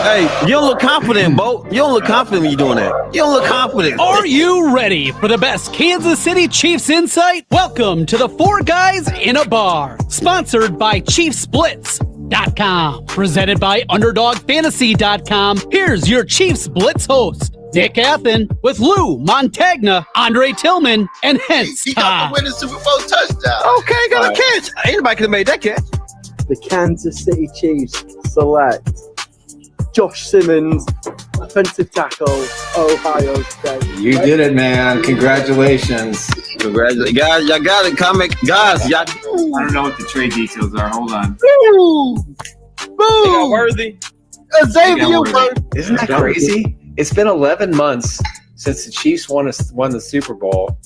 Hey, you don't look confident, Bo. You don't look confident when you're doing that. You don't look confident. Are you ready for the best Kansas City Chiefs insight? Welcome to the Four Guys in a Bar, sponsored by ChiefsBlitz.com, presented by UnderdogFantasy.com. Here's your Chiefs Blitz host, Nick Athen, with Lou Montagna, Andre Tillman, and Hense He got the winning Super Bowl touchdown. Okay, got a catch. Anybody could have made that catch. The Kansas City Chiefs select Josh Simmons, offensive tackle, Ohio State. You did it, man. Congratulations. Congratulations. Guys, y'all got it. Comment. Guys, y'all. I don't know what the trade details are. Hold on. Boom! They got Worthy. Xavier Worthy. Isn't that crazy? It's been 11 months since the Chiefs won the Super Bowl,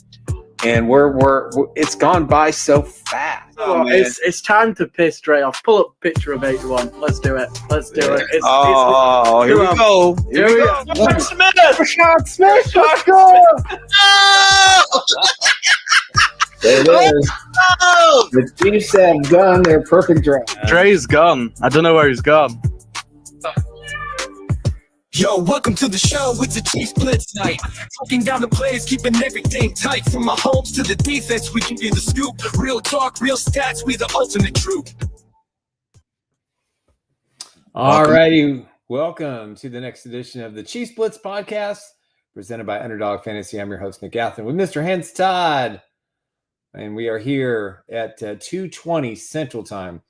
and we're it's gone by so fast. Oh, it's time to piss straight off. Pull up a picture of 81. Let's do it. Let's do it. Here we go. Here we go. Rashad Smith. Let's go. There it is. The Chiefs have done their perfect draft. Dre's gone. I don't know where he's gone. Yo, welcome to the show. It's a Chiefs Blitz night. Talking down the plays, keeping everything tight. From my homes to the defense, we can be the scoop. Real talk, real stats, we the ultimate truth. All righty. Welcome to the next edition of the Chiefs Blitz podcast, presented by Underdog Fantasy. I'm your host, Nick Athen, with Mr. Hense Todd. And we are here at 2:20 Central Time.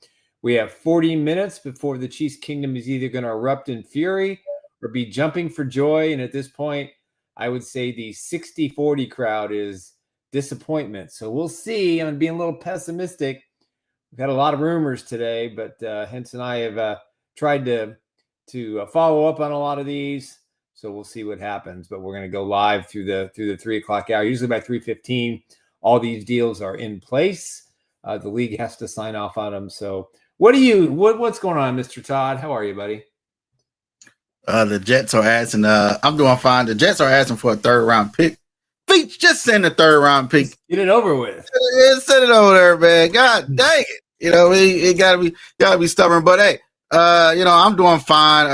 We have 40 minutes before the Chiefs Kingdom is either going to erupt in fury or be jumping for joy. And at this point, I would say the 60-40 crowd is disappointment. So we'll see. I'm being a little pessimistic. We've had a lot of rumors today, but Hense and I have tried to follow up on a lot of these. So we'll see what happens. But we're going to go live through the 3 o'clock hour. Usually by 3:15, all these deals are in place. The league has to sign off on them. So what's going on, Mr. Todd? How are you, buddy? The Jets are asking. I'm doing fine. The Jets are asking for a 3rd round pick. Veach, just send a 3rd round pick. Get it over with. Yeah, send it over there, man. God dang it. You know, it gotta be stubborn. But hey, I'm doing fine.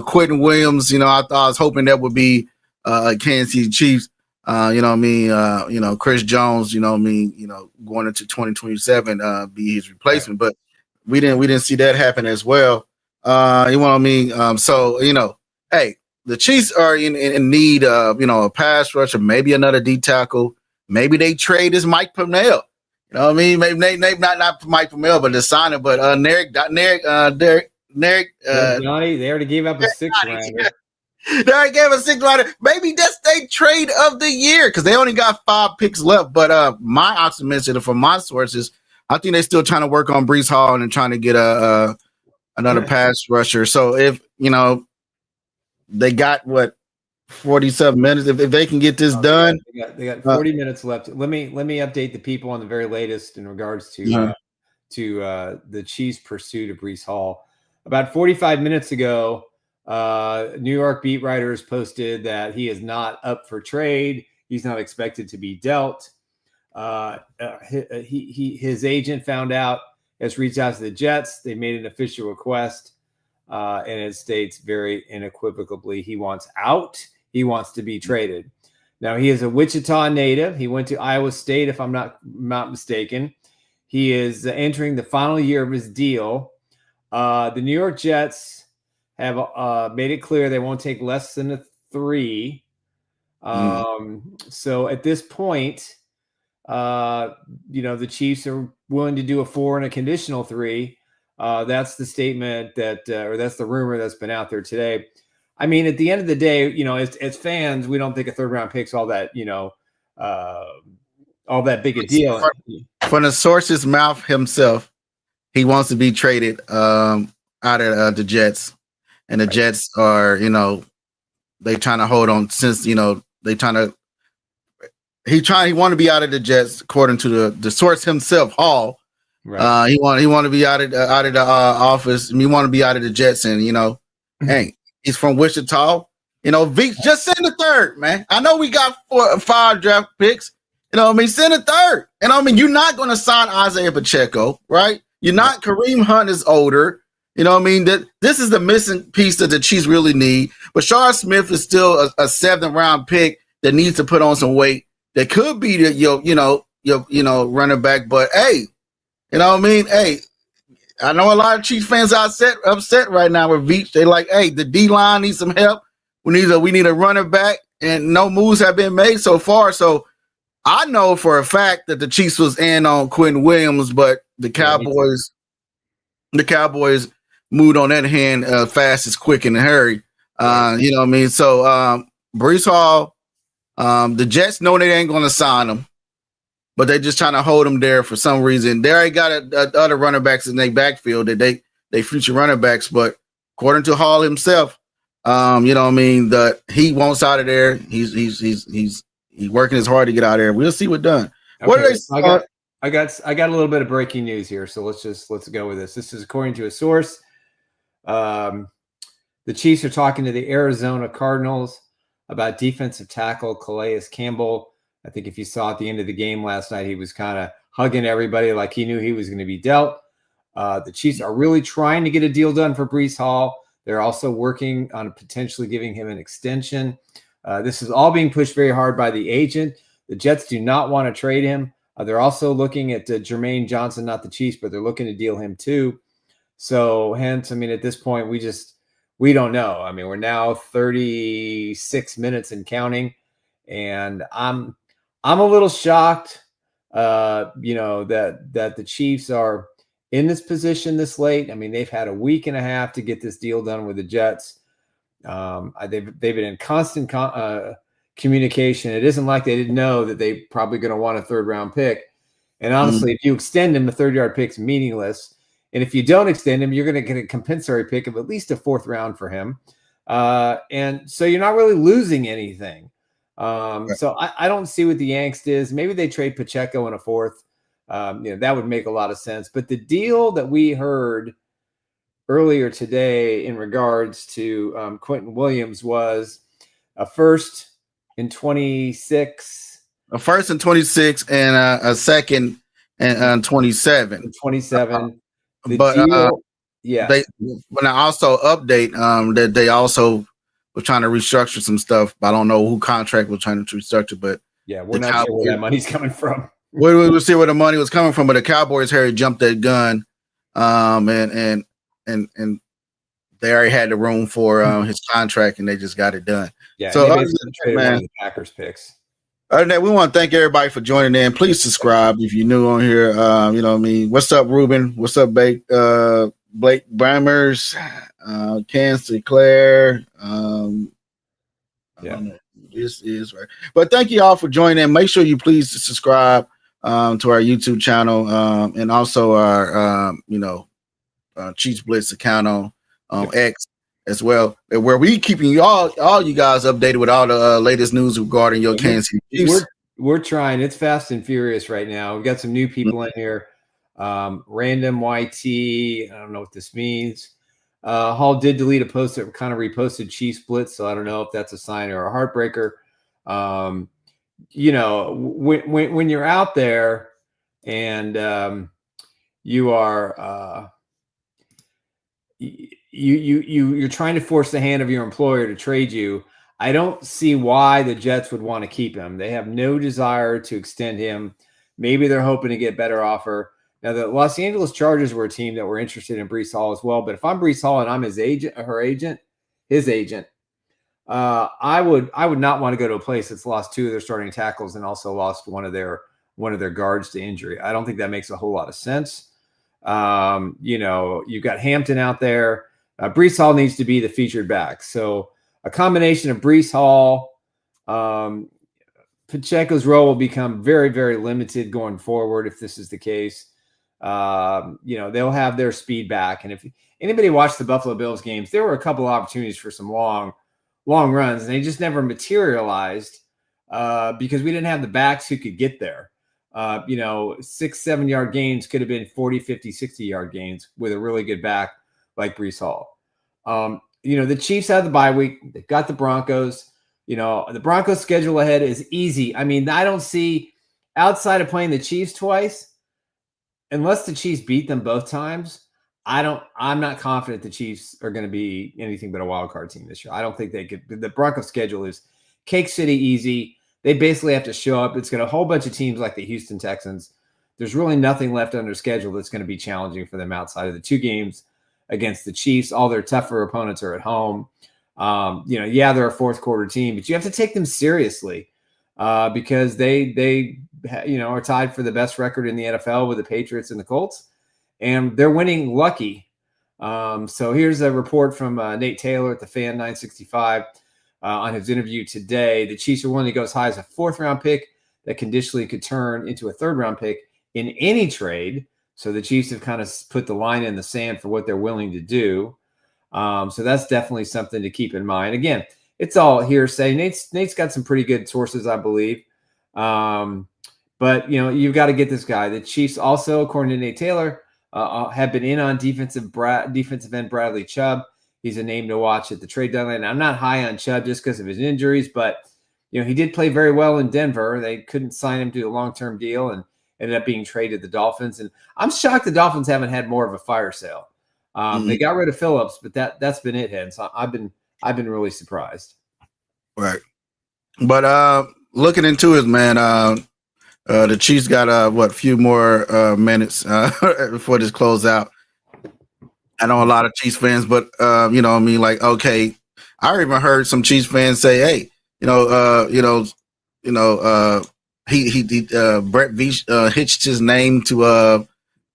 Quentin Williams. I was hoping that would be Kansas City Chiefs. Chris Jones. Going into 2027, be his replacement. But we didn't see that happen as well. Hey, the Chiefs are in need of, a pass rusher, maybe another D tackle. Maybe they trade this Mike Pennell. You know what I mean? Maybe not Mike Pennell, but the signing. But Derek, they already gave up a 6th rounder. They already gave a 6th rounder. Maybe that's their trade of the year because they only got 5 picks left. But my optimism from my sources, I think they're still trying to work on Breece Hall and trying to get another pass rusher. So if they got 47 minutes, if they can get this done, they got 40 minutes left. Let me update the people on the very latest in regards to the Chiefs' pursuit of Breece Hall. About 45 minutes ago, New York beat writers posted that he is not up for trade. He's not expected to be dealt. His agent found out. Has reached out to the Jets. They made an official request, and it states very unequivocally he wants out. He wants to be traded. Now, he is a Wichita native. He went to Iowa State, if I'm not mistaken. He is entering the final year of his deal. The New York Jets have made it clear they won't take less than a 3. So at this point, the Chiefs are willing to do a 4 and a conditional 3. That's the statement or that's the rumor that's been out there today. I mean, at the end of the day, as fans, we don't think a 3rd round pick's all that big a deal. From the source's mouth himself, he wants to be traded out of the Jets, and the Jets are, they trying to hold on since he want to be out of the Jets according to the source himself, Hall. Right. He want to be out of the office. He want to be out of the Jets, and hey, he's from Wichita. Veach, just send a 3rd, man. I know we got 4 or 5 draft picks. Send a 3rd. And you're not going to sign Isaiah Pacheco, right? You're not. Kareem Hunt is older. You know what I mean? That this is the missing piece that the Chiefs really need. But Bashard Smith is still a 7th round pick that needs to put on some weight. That could be your running back. But hey, you know what I mean? Hey, I know a lot of Chiefs fans are upset right now with Veach. They like, hey, the D line needs some help. We need a running back, and no moves have been made so far. So I know for a fact that the Chiefs was in on Quentin Williams, but the Cowboys moved on that hand fast as quick in a hurry. You know what I mean? So Breece Hall, the Jets know they ain't going to sign him, but they're just trying to hold him there for some reason. They already got other running backs in their backfield that they future running backs, but according to Hall himself, you know what I mean, he wants out of there. He's working as hard to get out of there. We'll see what done. Okay. What are they? I got a little bit of breaking news here, so let's go with this. This is according to a source. The Chiefs are talking to the Arizona Cardinals about defensive tackle Calais Campbell. I think if you saw at the end of the game last night, he was kind of hugging everybody like he knew he was going to be dealt. The Chiefs are really trying to get a deal done for Breece Hall. They're also working on potentially giving him an extension. This is all being pushed very hard by the agent. The Jets do not want to trade him. They're also looking at Jermaine Johnson, not the Chiefs, but they're looking to deal him too. So hence, I mean, at this point, we don't know. I mean, we're now 36 minutes and counting, and I'm a little shocked, that the Chiefs are in this position this late. I mean, they've had a week and a half to get this deal done with the Jets. They've been in constant communication. It isn't like they didn't know that they probably going to want a 3rd round pick. And honestly, if you extend him, the 3rd-yard pick's meaningless. And if you don't extend him, you're going to get a compensatory pick of at least a 4th round for him. And so you're not really losing anything. So I don't see what the angst is. Maybe they trade Pacheco in a 4th. That would make a lot of sense. But the deal that we heard earlier today in regards to Quentin Williams was a 1st in 26, a 1st and 26, and a 2nd and 27. 27. But deal, when I also update that they also were trying to restructure some stuff. I don't know who contract was trying to restructure, but we're not sure where that money's coming from. We'll see where the money was coming from, but the Cowboys Harry jumped that gun, and they already had the room for his contract, and they just got it done. Yeah, so one of the Packers picks. Other than that, we want to thank everybody for joining in. Please subscribe if you're new on here. You know what I mean? What's up, Ruben? What's up, Blake Bramers? Ken Sinclair. This is right. But thank you all for joining in. Make sure you please subscribe to our YouTube channel and also our Chiefs Blitz account on X as well, where we keeping all you guys updated with all the latest news regarding your Kansas City Chiefs. We're trying. It's fast and furious right now. We've got some new people in here. Random YT. I don't know what this means. Hall did delete a post that kind of reposted Chiefs Blitz, so I don't know if that's a sign or a heartbreaker. When you're out there and you are you're trying to force the hand of your employer to trade you, I don't see why the Jets would want to keep him. They have no desire to extend him. Maybe they're hoping to get better offer. Now, the Los Angeles Chargers were a team that were interested in Breece Hall as well. But if I'm Breece Hall and I'm his agent, I would not want to go to a place that's lost 2 of their starting tackles and also lost one of their guards to injury. I don't think that makes a whole lot of sense. You've got Hampton out there. Breece Hall needs to be the featured back. So a combination of Breece Hall, Pacheco's role will become very, very limited going forward if this is the case. They'll have their speed back. And if anybody watched the Buffalo Bills games, there were a couple of opportunities for some long runs, and they just never materialized because we didn't have the backs who could get there. 6-7 yard gains could have been 40, 50, 60 yard gains with a really good back like Breece Hall. The Chiefs have the bye week. They've got the Broncos. The Broncos schedule ahead is easy. I mean, I don't see, outside of playing the Chiefs twice, unless the Chiefs beat them both times, I'm not confident the Chiefs are going to be anything but a wild card team this year. I don't think they could. The Broncos schedule is cake city easy. They basically have to show up. It's got a whole bunch of teams like the Houston Texans. There's really nothing left under schedule that's going to be challenging for them outside of the 2 games against the Chiefs. All their tougher opponents are at home. They're a fourth quarter team, but you have to take them seriously because they are tied for the best record in the NFL with the Patriots and the Colts. And they're winning lucky. So here's a report from Nate Taylor at the Fan 965 on his interview today. The Chiefs are willing to go as high as a 4th-round pick that conditionally could turn into a 3rd-round pick in any trade. So the Chiefs have kind of put the line in the sand for what they're willing to do. So that's definitely something to keep in mind. Again, it's all hearsay. Nate's got some pretty good sources, I believe. But you've got to get this guy. The Chiefs also, according to Nate Taylor, have been in on defensive end Bradley Chubb. He's a name to watch at the trade deadline. I'm not high on Chubb just because of his injuries, but he did play very well in Denver. They couldn't sign him to a long-term deal and ended up being traded to the Dolphins. And I'm shocked the Dolphins haven't had more of a fire sale. They got rid of Phillips, but that's been it, Hen. So I've been really surprised. Right. But looking into it, man, the Chiefs got a few more minutes before this close out. I know a lot of Chiefs fans, but okay. I even heard some Chiefs fans say, "Hey, Brett Veach hitched his name to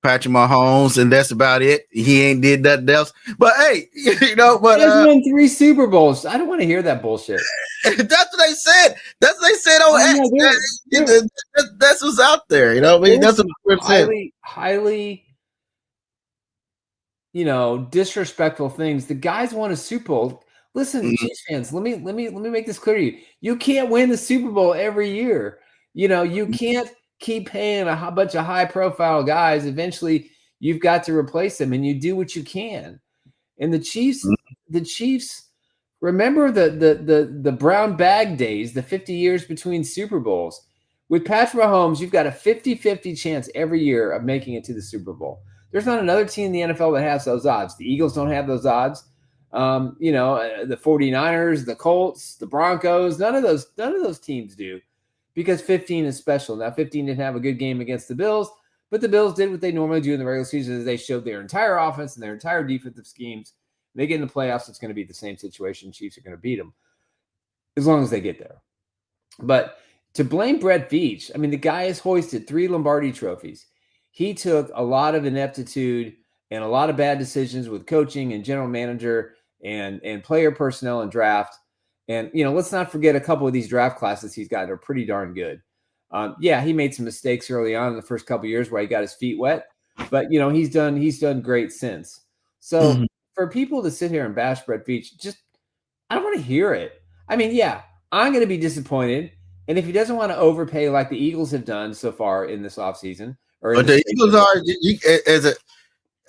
Patrick Mahomes, and that's about it. He ain't did nothing else." But hey, he's won 3 Super Bowls. I don't want to hear that bullshit. That's what they said. That's what they said on X. That's what's out there. That's what we're saying. Highly, disrespectful things. The guys won a Super Bowl. Listen, Chiefs fans, let me make this clear to you. You can't win the Super Bowl every year. You can't keep paying a bunch of high-profile guys. Eventually, you've got to replace them, and you do what you can. And the Chiefs, remember the brown bag days, the 50 years between Super Bowls. With Patrick Mahomes, you've got a 50-50 chance every year of making it to the Super Bowl. There's not another team in the NFL that has those odds. The Eagles don't have those odds. The 49ers, the Colts, the Broncos, none of those teams do, because 15 is special. Now, 15 didn't have a good game against the Bills, but the Bills did what they normally do in the regular season. They showed their entire offense and their entire defensive schemes. They get in the playoffs, it's going to be the same situation. Chiefs are going to beat them as long as they get there. But to blame Brett Veach, the guy has hoisted 3 Lombardi trophies. He took a lot of ineptitude and a lot of bad decisions with coaching and general manager and player personnel and draft. And, let's not forget a couple of these draft classes he's got are pretty darn good. He made some mistakes early on in the first couple of years where he got his feet wet, but, he's done great since. So for people to sit here and bash Brett Veach, I don't want to hear it. I'm going to be disappointed. And if he doesn't want to overpay like the Eagles have done so far in this offseason, but the Eagles are,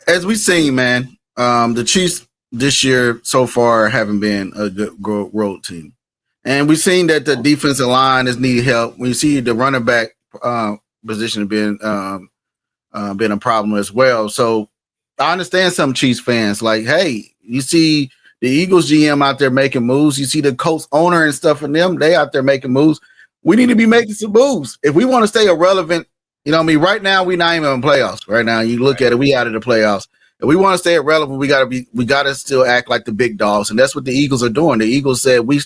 as we've seen, man, the Chiefs this year so far haven't been a good road team. And we've seen that the defensive line has needed help. We see the running back position being a problem as well. So I understand some Chiefs fans like, hey, you see the Eagles GM out there making moves. You see the Colts owner and stuff, and them, they out there making moves. We need to be making some moves if we want to stay irrelevant. Right now we're not even in playoffs. Right now, you look at it, we out of the playoffs. If we want to stay irrelevant, we gotta still act like the big dogs, and that's what the Eagles are doing. The Eagles said we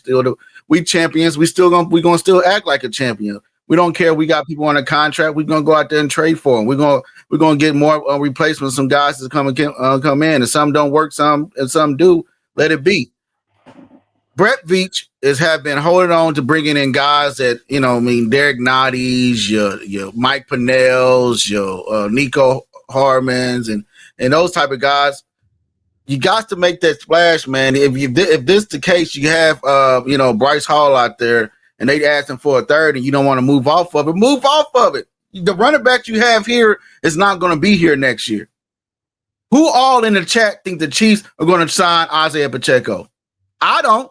champions. We're gonna still act like a champion. We don't care. We got people on a contract. We're gonna go out there and trade for them. We're gonna get more replacements. Some guys to come in, and some don't work. Some do. Let it be. Brett Veach have been holding on to bringing in guys that, Derek Notties, your Mike Pinnells, your Nico Harmons, and those type of guys. You got to make that splash, man. If this is the case, you have, Breece Hall out there, and they asking for a 3rd, and you don't want to move off of it. Move off of it. The running back you have here is not going to be here next year. Who all in the chat think the Chiefs are going to sign Isaiah Pacheco? I don't.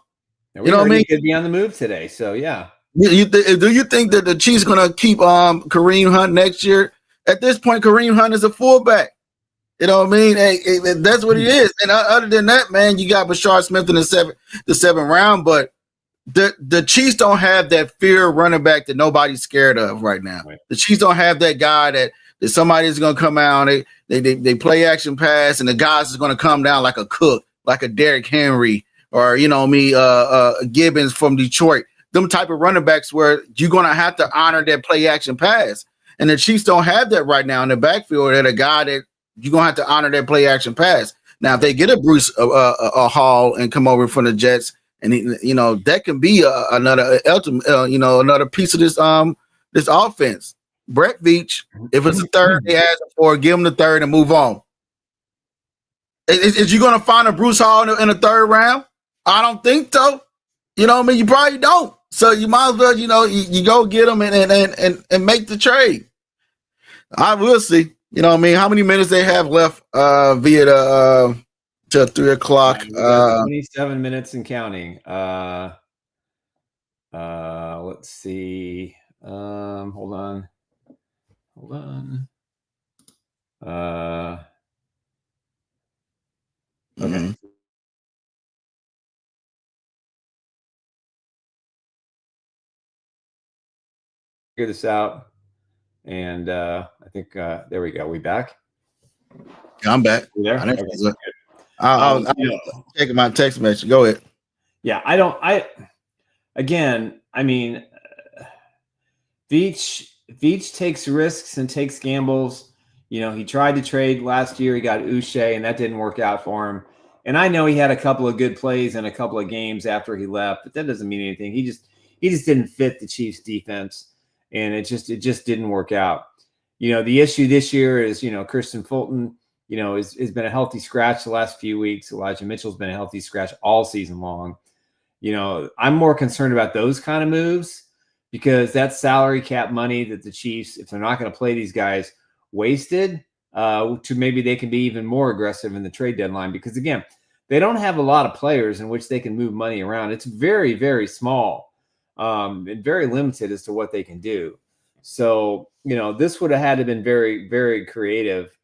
You know what I mean? He could be on the move today, so yeah. Do you think that the Chiefs going to keep Kareem Hunt next year? At this point, Kareem Hunt is a fullback. You know what I mean? Hey, that's what it is. And other than that, man, you got Bashard Smith in the seventh round, but the Chiefs don't have that fear running back that nobody's scared of right now. Right. The Chiefs don't have that guy that somebody's going to come out. They play action pass, and the guys is going to come down like a Cook, like a Derrick Henry, or Gibbons from Detroit. Them type of running backs where you're going to have to honor that play action pass, and the Chiefs don't have that right now in the backfield. That a guy that you're going to have to honor that play action pass. Now, if they get a Breece Hall and come over from the Jets, and that can be another piece of this offense. Brett Veach, if it's a third, they ask for, give him the third and move on. Is you going to find a Breece Hall in the third round? I don't think so. You know what I mean? You probably don't. So you might as well, you go get him and make the trade. I will see. You know what I mean? How many minutes they have left via the till 3 o'clock? 27 minutes and counting. Let's see. Hold on. Okay. Figure this out. And I think there we go. We back? Yeah, I'm back. You there? Okay. I'll take my text message. Go ahead. Yeah, Veach takes risks and takes gambles. He tried to trade last year. He got Uche, and that didn't work out for him. And I know he had a couple of good plays in a couple of games after he left, but that doesn't mean anything. He just didn't fit the Chiefs defense, and it just didn't work out. The issue this year is, Christian Fulton, has been a healthy scratch the last few weeks. Elijah Mitchell's been a healthy scratch all season long. I'm more concerned about those kind of moves because that's salary cap money that the Chiefs, if they're not going to play these guys, wasted to maybe they can be even more aggressive in the trade deadline because, again, they don't have a lot of players in which they can move money around. It's very, very small and very limited as to what they can do. So, this would have had to been very, very creative.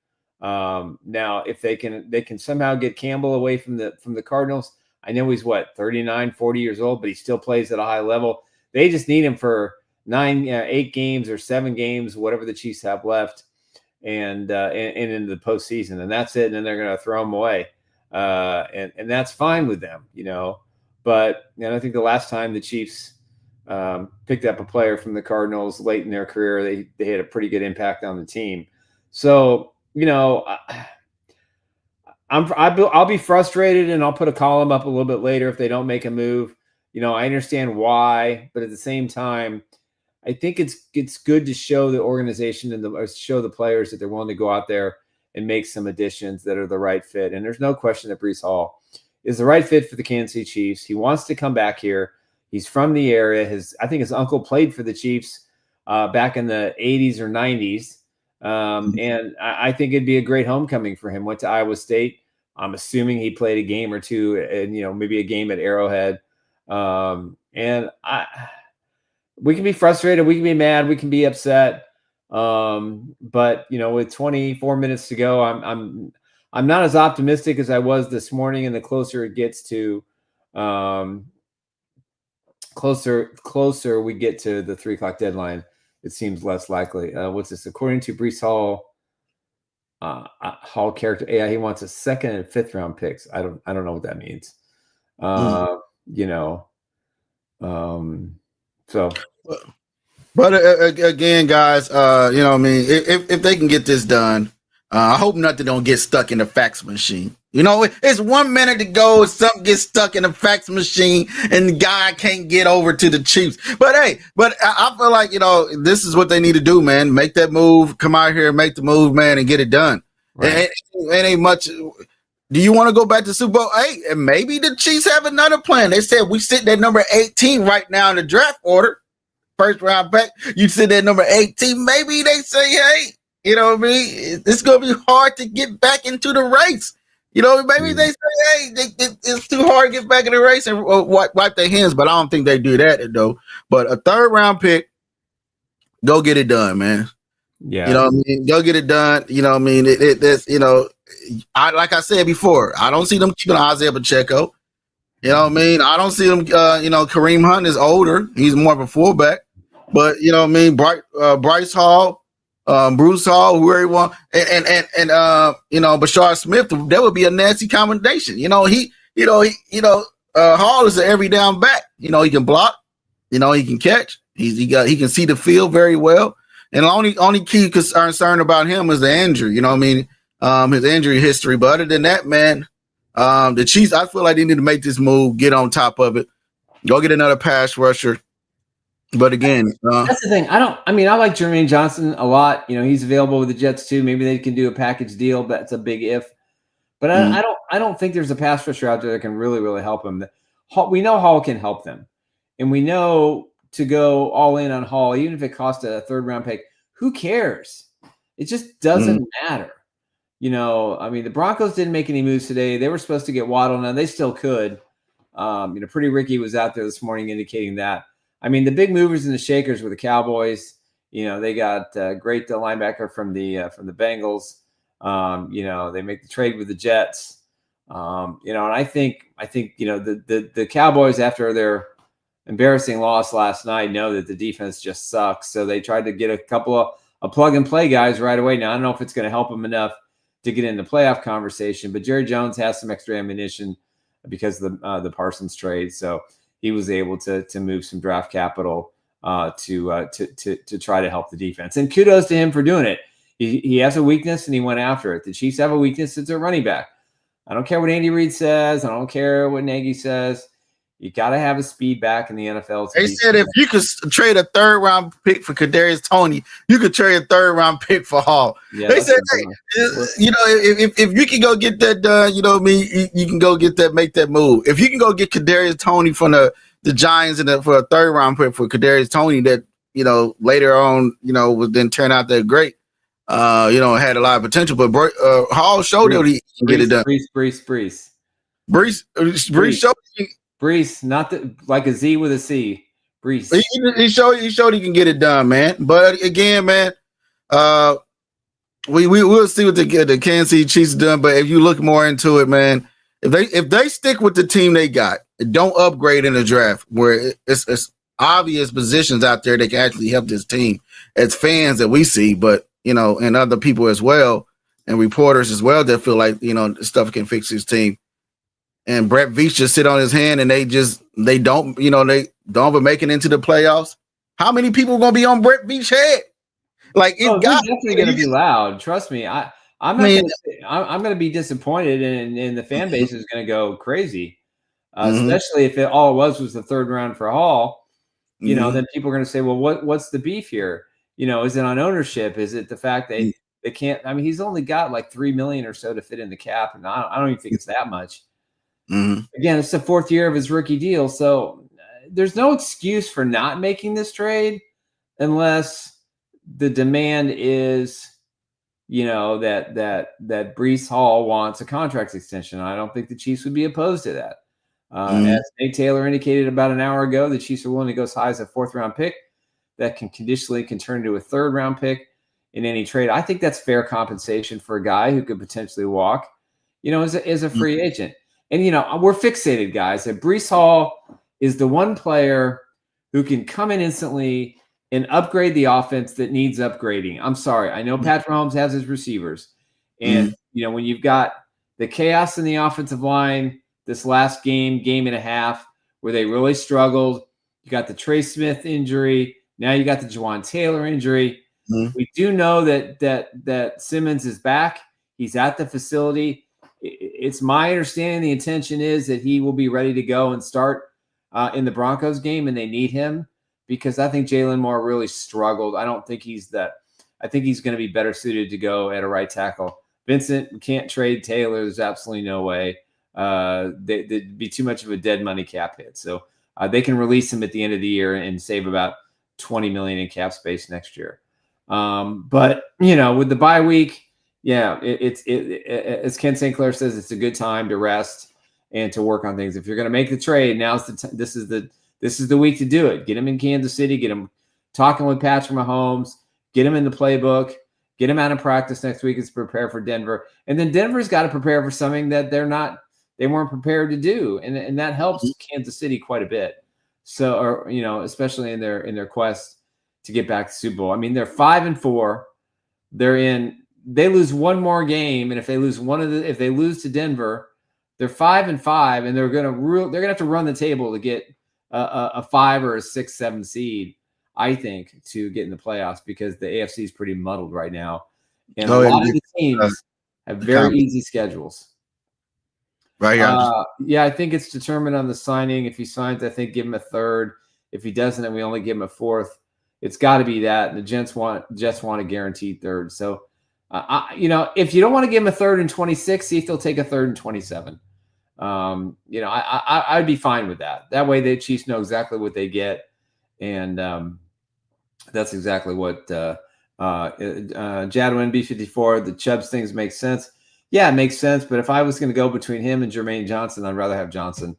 Now, if they can somehow get Campbell away from the Cardinals, I know he's 39, 40 years old, but he still plays at a high level. They just need him for 8 games or 7 games, whatever the Chiefs have left, and into the postseason, and that's it. And then they're going to throw him away, and that's fine with them, But I think the last time the Chiefs picked up a player from the Cardinals late in their career, they had a pretty good impact on the team. So I'll be frustrated, and I'll put a column up a little bit later if they don't make a move. I understand why, but at the same time, I think it's good to show the organization and show the players that they're willing to go out there and make some additions that are the right fit. And there's no question that Breece Hall is the right fit for the Kansas City Chiefs. He wants to come back here. He's from the area. I think his uncle played for the Chiefs back in the 80s or 90s. And I think it'd be a great homecoming for him. Went to Iowa State. I'm assuming he played a game or two and, maybe a game at Arrowhead. And we can be frustrated. We can be mad. We can be upset. But with 24 minutes to go, I'm not as optimistic as I was this morning. And the closer it gets to, closer we get to the 3 o'clock deadline, it seems less likely. What's this? According to Breece Hall, Hall character, yeah, he wants a 2nd and 5th round picks. I don't know what that means. So, but again, guys, if they can get this done, I hope nothing don't get stuck in the fax machine. It's 1 minute to go, something gets stuck in the fax machine, and the guy can't get over to the Chiefs. But hey, I feel like this is what they need to do, man. Make that move, come out here, and make the move, man, and get it done. Right. It ain't much. Do you want to go back to Super Bowl 8? And maybe the Chiefs have another plan. They said we sit at number 18 right now in the draft order, first round pick. You sit at number 18. Maybe they say, hey, it's going to be hard to get back into the race. Maybe they say, hey, it's too hard to get back in the race and wipe their hands, but I don't think they do that, though. But a 3rd round pick, go get it done, man. Yeah. Go get it done. That's, like I said before, I don't see them keeping Isaiah Pacheco. You know what I mean? I don't see them. Kareem Hunt is older; he's more of a fullback. But you know what I mean? Breece Hall, Breece Hall, whoever he want, and Bashard Smith. That would be a nasty combination. Hall is an every down back. He can block. He can catch. He can see the field very well. And the only key concern about him is the injury. You know what I mean? His injury history. But other than that, man, the Chiefs, I feel like they need to make this move, get on top of it, go get another pass rusher. But again, that's the thing. I like Jermaine Johnson a lot. He's available with the Jets too. Maybe they can do a package deal, but it's a big if. But I don't think there's a pass rusher out there that can really, really help him. We know Hall can help them, and we know to go all in on Hall, even if it costs a third-round pick. Who cares? It just doesn't matter. The Broncos didn't make any moves today. They were supposed to get Waddle, and they still could. Pretty Ricky was out there this morning indicating that. The big movers and the shakers were the Cowboys. They got great linebacker from the Bengals. They make the trade with the Jets. And I think the Cowboys, after their embarrassing loss last night, know that the defense just sucks. So they tried to get a couple of plug and play guys right away. Now I don't know if it's going to help them enough to get in the playoff conversation, but Jerry Jones has some extra ammunition because of the Parsons trade. So he was able to move some draft capital to try to help the defense. And kudos to him for doing it. He has a weakness and he went after it. The Chiefs have a weakness. It's a running back. I don't care what Andy Reid says. I don't care what Nagy says. You got to have a speed back in the NFL. They said if you could trade a third-round pick for Kadarius Toney, you could trade a third-round pick for Hall. Yeah, they said, if you can go get that done, you can go get that, make that move. If you can go get Kadarius Toney from the Giants for a third-round pick for Kadarius Toney that, later on, would then turn out that great, had a lot of potential. But Hall showed that he can get it done. Breece showed Breece, not like a Z with a C. Breece. He showed he can get it done, man. But again, man, we will see what the Kansas City Chiefs done. But if you look more into it, man, if they stick with the team they got, don't upgrade in the draft where it's obvious positions out there that can actually help this team as fans that we see, but and other people as well and reporters as well that feel like stuff can fix his team. And Brett Veach just sit on his hand and they don't make it into the playoffs. How many people are going to be on Brett Veach's head? Like it's definitely going to be loud. Trust me. I'm going to be disappointed and the fan base is going to go crazy. Especially if all it was the third round for Hall, then people are going to say, well, what's the beef here? Is it on ownership? Is it the fact they can't, he's only got like $3 million or so to fit in the cap. And I don't even think it's that much. Again, it's the fourth year of his rookie deal. So there's no excuse for not making this trade unless the demand is, that Breece Hall wants a contract extension. I don't think the Chiefs would be opposed to that. As Nate Taylor indicated about an hour ago, the Chiefs are willing to go as high as a fourth-round pick that can conditionally turn into a third-round pick in any trade. I think that's fair compensation for a guy who could potentially walk, as a free agent. And, we're fixated, guys, that Breece Hall is the one player who can come in instantly and upgrade the offense that needs upgrading. I'm sorry. I know Patrick Mahomes has his receivers. And, when you've got the chaos in the offensive line this last game and a half where they really struggled, you got the Trey Smith injury. Now you got the Juwan Taylor injury. We do know that Simmons is back. He's at the facility. It's my understanding the intention is that he will be ready to go and start in the Broncos game, and they need him because I think Jalen Moore really struggled. I don't think he's that. I think he's going to be better suited to go at a right tackle. Vincent can't trade Taylor. There's absolutely no way. There'd be too much of a dead money cap hit. So they can release him at the end of the year and save about $20 million in cap space next year. But with the bye week, yeah, it's as Ken St. Clair says, it's a good time to rest and to work on things. If you're going to make the trade, now's the this is the week to do it. Get him in Kansas City, get him talking with Patrick Mahomes, get him in the playbook, Get him out of practice next week and prepare for Denver. And then Denver's got to prepare for something that they weren't prepared to do. And that helps Kansas City quite a bit. So, or, you know, especially in their quest to get back to the Super Bowl. I mean, they're 5-4. They lose one more game. And if they lose if they lose to Denver, they're 5-5, and they're gonna have to run the table to get a 5 or a 6, 7 seed, I think, to get in the playoffs, because the AFC is pretty muddled right now, and a lot of the teams have very easy schedules. Right here. Yeah, I think it's determined on the signing. If he signs, I think give him a 3rd. If he doesn't, then we only give him a 4th. It's got to be that, and the Jets want a guaranteed 3rd. So. You know, if you don't want to give him a 3rd and 26, see if they'll take a 3rd and 27. You know, I'd be fine with that. That way the Chiefs know exactly what they get. And that's exactly what Jadwin B54, the Chubbs things make sense. Yeah, it makes sense. But if I was going to go between him and Jermaine Johnson, I'd rather have Johnson.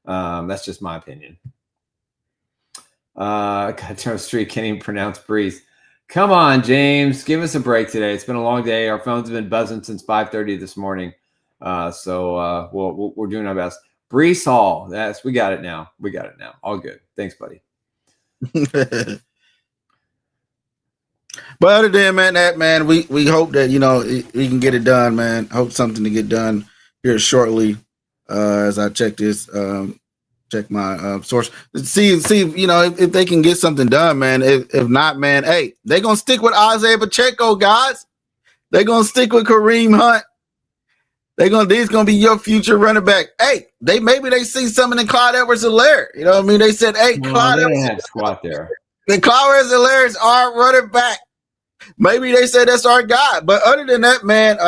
That's just my opinion. God, Terrell Street can't even pronounce Breece. Come on, James. Give us a break today. It's been a long day. Our phones have been buzzing since 5:30 this morning. So we're doing our best. Breece Hall. We got it now. All good. Thanks, buddy. But other than that, we hope that, you know, we can get it done, man. Hope something to get done here shortly. As I check this, check my source, see, you know, if they can get something done, man. If not, man, hey, they're gonna stick with Isaiah Pacheco, guys. They're gonna stick with Kareem Hunt. These gonna be your future running back. Hey, maybe they see something in Clyde Edwards-Helaire. You know what I mean? They said, hey, Clyde Edwards squat there. The Clyde Edwards-Helaire is our running back. Maybe they said that's our guy. But other than that, man,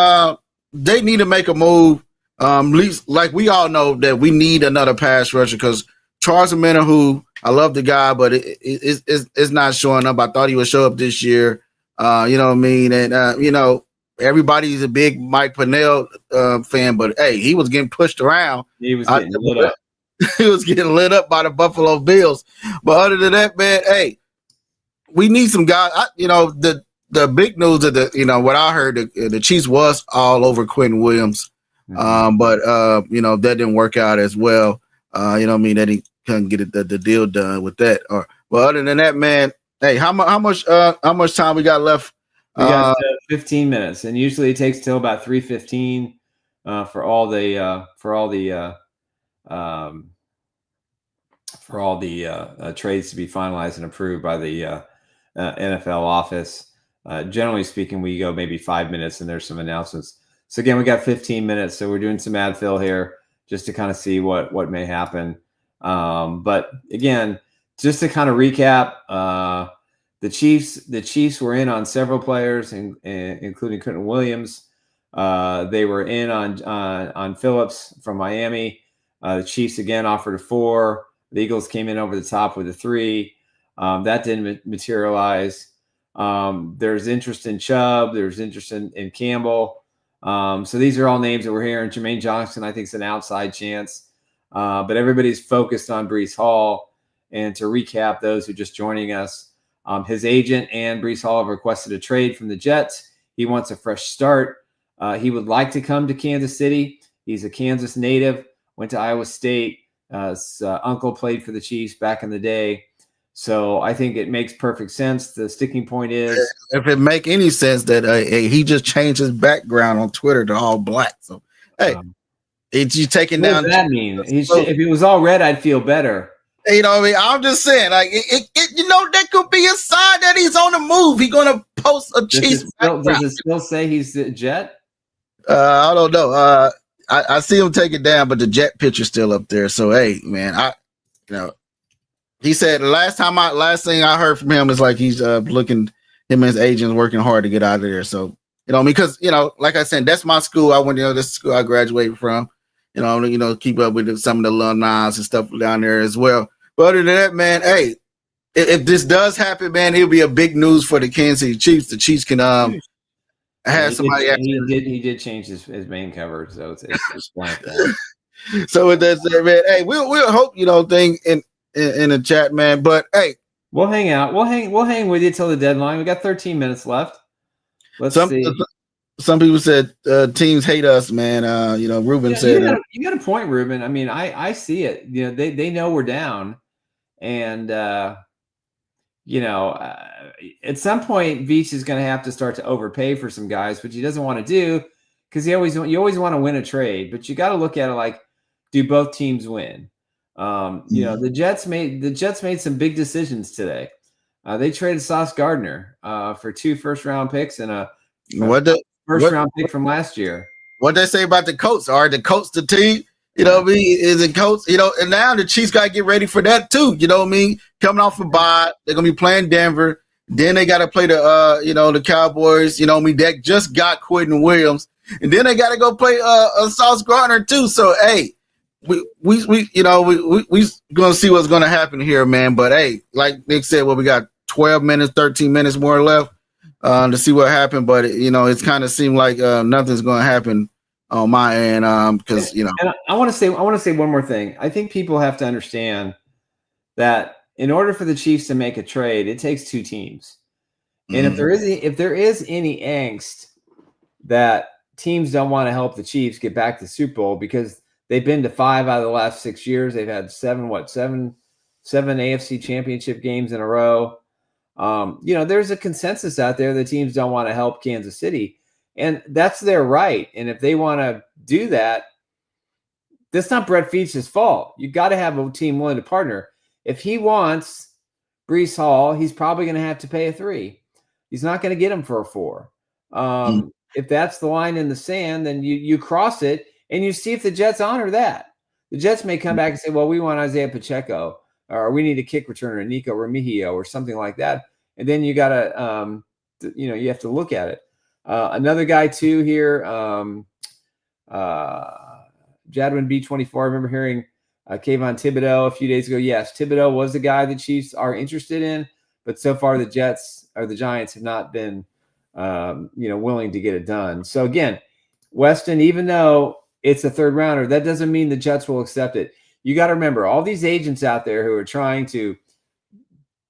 they need to make a move. At least, like, we all know that we need another pass rusher, because Charles Omenihu, I love the guy, but it's not showing up. I thought he would show up this year. You know what I mean? And you know, everybody's a big Mike Pennell fan, but hey, he was getting pushed around. He was getting lit up. He was getting lit up by the Buffalo Bills. But other than that, man, hey, we need some guys. You know, the big news of you know, what I heard, the Chiefs was all over Quentin Williams. But you know, that didn't work out as well. You know what I mean? That he couldn't get the deal done with that. But other than that, man, hey, how much time we got left? We got 15 minutes, and usually it takes till about 3:15 for all the trades to be finalized and approved by the NFL office. Generally speaking, we go maybe 5 minutes, and there's some announcements. So again, we got 15 minutes, so we're doing some ad fill here just to kind of see what may happen. But again, just to kind of recap, the Chiefs were in on several players, including Quentin Williams. They were in on Phillips from Miami. The Chiefs again offered a 4. The Eagles came in over the top with a 3. That didn't materialize. There's interest in Chubb. There's interest in Campbell. So these are all names that we're hearing. Jermaine Johnson, I think, is an outside chance. But everybody's focused on Breece Hall. And to recap, those who are just joining us, his agent and Breece Hall have requested a trade from the Jets. He wants a fresh start. He would like to come to Kansas City. He's a Kansas native, went to Iowa State. His uncle played for the Chiefs back in the day. So I think it makes perfect sense. The sticking point is, if it make any sense, that he just changed his background on Twitter to all black. So hey, it's you taking what down. What does that mean? If it was all red, I'd feel better. You know what I mean? I'm just saying, like, you know, that could be a sign that he's on the move. He's gonna post a Chiefs. Does it still say he's the Jet? I don't know. I see him take it down, but the Jet picture's still up there. So hey, man, you know. He said the last thing I heard from him is like he's looking, him and his agents working hard to get out of there. So, you know, because, you know, like I said, that's my school. I went, you know, this school I graduated from, you know, keep up with some of the alumni and stuff down there as well. But other than that, man, hey, if this does happen, man, it'll be a big news for the Kansas City Chiefs. The Chiefs can have somebody. He did change his main cover, so it's blank. So with that said, man, hey, we'll hope, you know, thing in the chat, man. But hey, we'll hang out. We'll hang with you till the deadline. We got 13 minutes left. Let's some see. some people said teams hate us, man. Ruben said you got a point, Ruben. I mean, I see it. You know, they know we're down, and at some point, Veach is going to have to start to overpay for some guys, which he doesn't want to do because you always want to win a trade, but you got to look at it like, do both teams win? The Jets made some big decisions today. They traded Sauce Gardner for 2 first-round picks and a first-round pick from last year. What they say about the Colts? Are the Colts the team? You know what I mean? Is it Colts? And now the Chiefs got to get ready for that too. You know what I mean? Coming off a bye, they're gonna be playing Denver. Then they got to play the Cowboys. You know what I mean? That just got Quentin Williams, and then they got to go play Sauce Gardner too. So hey, we gonna see what's gonna happen here, man. But hey, like Nick said, we got 12 minutes, 13 minutes more left to see what happened. But it's kind of seemed like nothing's gonna happen on my end because And I want to say one more thing. I think people have to understand that in order for the Chiefs to make a trade, it takes 2 teams. And if there is any angst that teams don't want to help the Chiefs get back to the Super Bowl because they've been to 5 out of the last 6 years, they've had seven AFC championship games in a row. There's a consensus out there that teams don't want to help Kansas City. And that's their right. And if they want to do that, that's not Brett Veach's fault. You got to have a team willing to partner. If he wants Breece Hall, he's probably going to have to pay a 3. He's not going to get him for a 4. If that's the line in the sand, then you cross it and you see if the Jets honor that. The Jets may come back and say, well, we want Isaiah Pacheco, or we need a kick returner, Nico Remigio, or something like that. And then you got to, you have to look at it. Another guy too here, Jadwin B24. I remember hearing Kayvon Thibodeau a few days ago. Yes, Thibodeau was the guy the Chiefs are interested in, but so far the Jets or the Giants have not been, willing to get it done. So again, Weston, even though it's a 3rd rounder, that doesn't mean the Jets will accept it. You got to remember all these agents out there who are trying to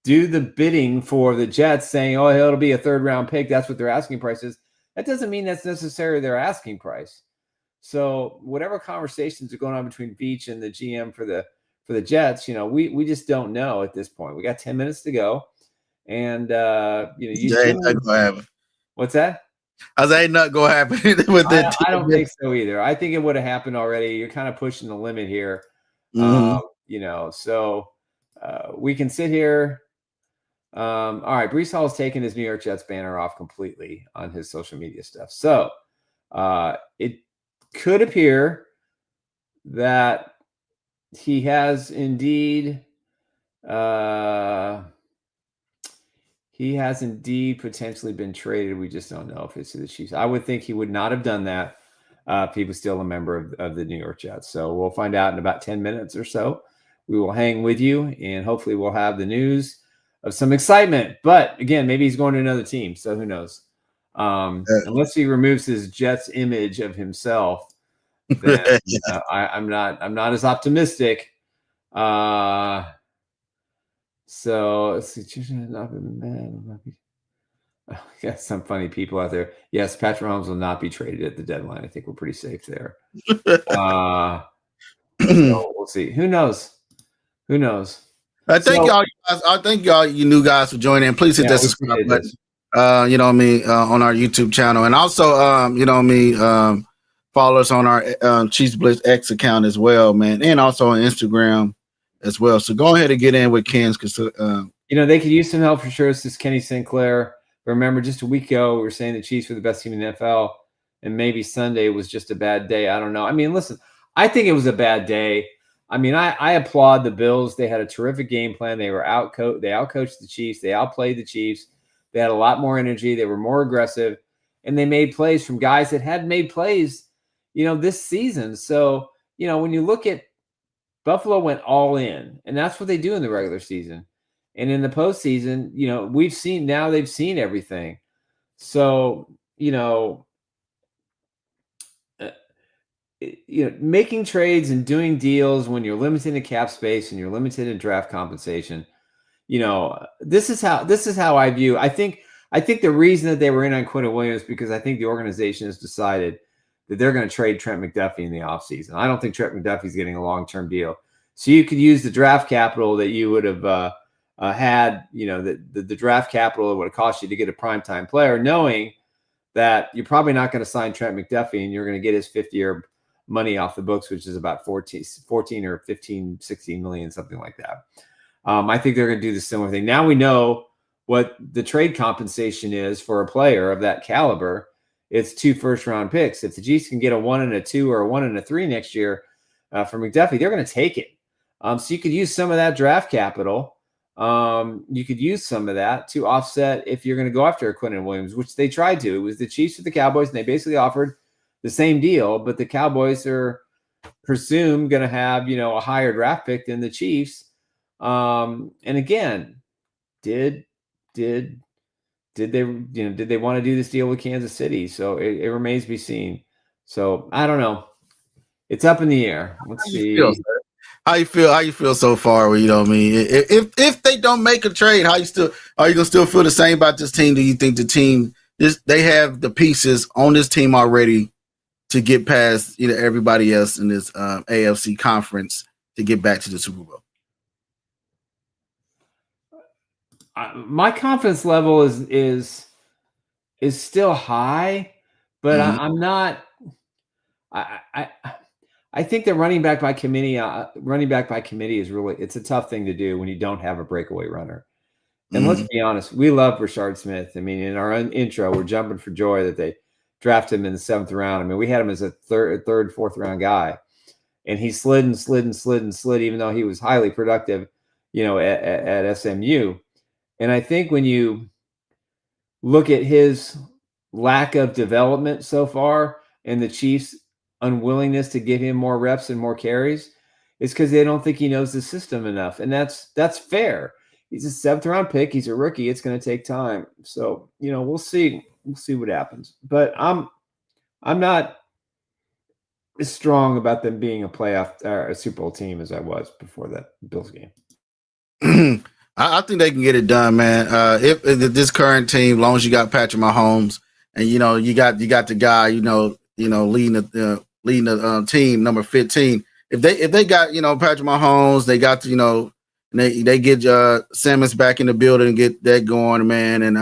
do the bidding for the Jets saying, oh, it'll be a 3rd round pick. That's what their asking price is. That doesn't mean that's necessarily their asking price. So whatever conversations are going on between Veach and the GM for the Jets, we just don't know at this point. We got 10 minutes to go. And, what's that? I was ain't not going to happen with that. I don't think so either. I think it would have happened already. You're kind of pushing the limit here. So we can sit here. All right, Breece Hall has taken his New York Jets banner off completely on his social media stuff. So it could appear that he has indeed potentially been traded. We just don't know if it's to the Chiefs. I would think he would not have done that if he was still a member of the New York Jets. So we'll find out in about 10 minutes or so. We will hang with you, and hopefully we'll have the news of some excitement. But again, maybe he's going to another team, so who knows? Unless he removes his Jets image of himself, then I'm not as optimistic. So let's see. Not been mad. Got some funny people out there. Yes, Patrick Mahomes will not be traded at the deadline. I think we're pretty safe there. So we'll see. Who knows? I thank y'all. I thank y'all, you new guys, for joining in. Please hit that subscribe button. On our YouTube channel, and also, follow us on our Chiefs Blitz X account as well, man, and also on Instagram as well. So go ahead and get in with Ken's because they could use some help for sure. This is Kenny Sinclair. Remember, just a week ago, we were saying the Chiefs were the best team in the NFL, and maybe Sunday was just a bad day. I don't know. I mean, listen, I think it was a bad day. I mean, I applaud the Bills. They had a terrific game plan. They were they outcoached the Chiefs. They outplayed the Chiefs. They had a lot more energy. They were more aggressive, and they made plays from guys that hadn't made plays, this season. So, when you look at Buffalo went all in, and that's what they do in the regular season. And in the postseason, they've seen everything. So, making trades and doing deals when you're limited in cap space and you're limited in draft compensation, this is how I view. I think I think the reason that they were in on Quinton Williams because I think the organization has decided that they're going to trade Trent McDuffie in the offseason. I don't think Trent McDuffie's getting a long-term deal. So you could use the draft capital that you would have had, the draft capital it would have cost you to get a primetime player, knowing that you're probably not going to sign Trent McDuffie and you're going to get his 5th-year money off the books, which is about 14 or 15, 16 million, something like that. I think they're going to do the similar thing. Now we know what the trade compensation is for a player of that caliber. It's 2 first-round picks. If the Chiefs can get a 1 and a 2 or a 1 and a 3 next year for McDuffie, they're going to take it. So you could use some of that draft capital. You could use some of that to offset if you're going to go after Quinton Williams, which they tried to. It was the Chiefs with the Cowboys, and they basically offered the same deal, but the Cowboys are presumed going to have, a higher draft pick than the Chiefs. And again, did they want to do this deal with Kansas City? So it remains to be seen. So I don't know. It's up in the air. Let's see. How you feel so far? Well, if they don't make a trade, are you gonna still feel the same about this team? Do you think the team they have the pieces on this team already to get past everybody else in this AFC conference to get back to the Super Bowl? My confidence level is still high, but I'm not. I think that running back by committee is it's a tough thing to do when you don't have a breakaway runner. And let's be honest, we love Rashard Smith. I mean, in our intro, we're jumping for joy that they drafted him in the 7th round. I mean, we had him as a third, 4th round guy, and he slid, even though he was highly productive, at SMU. And I think when you look at his lack of development so far and the Chiefs' unwillingness to give him more reps and more carries, it's because they don't think he knows the system enough. And that's fair. He's a 7th round pick. He's a rookie. It's going to take time. So, we'll see. We'll see what happens. But I'm not as strong about them being a playoff or a Super Bowl team as I was before that Bills game. I think they can get it done, man. If this current team, as long as you got Patrick Mahomes and you got the guy, leading the team, number 15. If they got Patrick Mahomes, they got they get Simmons back in the building and get that going, man. And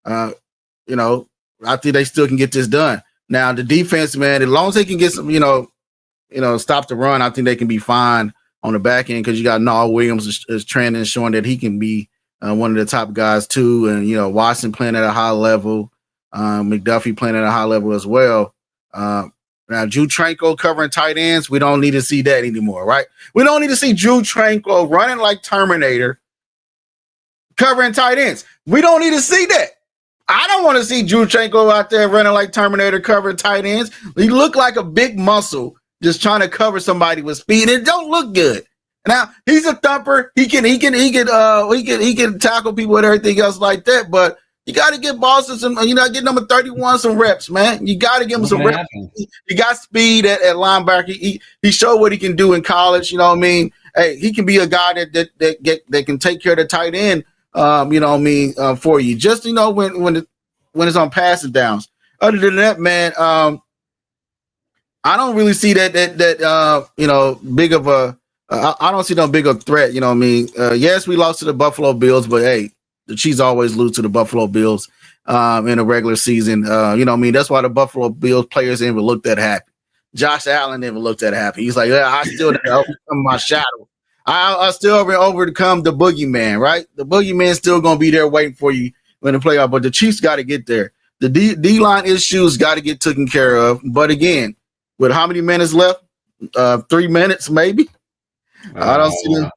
I think they still can get this done. Now the defense, man, as long as they can get some, stop the run, I think they can be fine on the back end because you got Noah Williams is trending, showing that he can be one of the top guys too, and Watson playing at a high level, McDuffie playing at a high level as well. Now Drew Tranquil covering tight ends, we don't need to see that anymore, right? We don't need to see Drew Tranquil running like Terminator covering tight ends. We don't need to see that. I don't want to see Drew Tranquil out there running like Terminator covering tight ends. He looked like a big muscle just trying to cover somebody with speed. It don't look good. Now he's a thumper. He can tackle people and everything else like that. But you got to get Boston some. Get number 31 some reps, man. You got to give him some reps. He got speed at linebacker. He showed what he can do in college. You know what I mean? Hey, he can be a guy that can take care of the tight end. For you. Just when it's on passing downs. Other than that, man, I don't really see that big of a. I don't see no big of a threat. You know what I mean? Yes, we lost to the Buffalo Bills, but hey, the Chiefs always lose to the Buffalo Bills in a regular season. That's why the Buffalo Bills players didn't even look that happy. Josh Allen didn't even look that happy. He's like, yeah, I still didn't overcome my shadow. I still overcome the boogeyman, right? The boogeyman's still going to be there waiting for you when the playoff, but the Chiefs got to get there. The D-line issues got to get taken care of. But again, with how many minutes left? 3 minutes, maybe? I don't see them.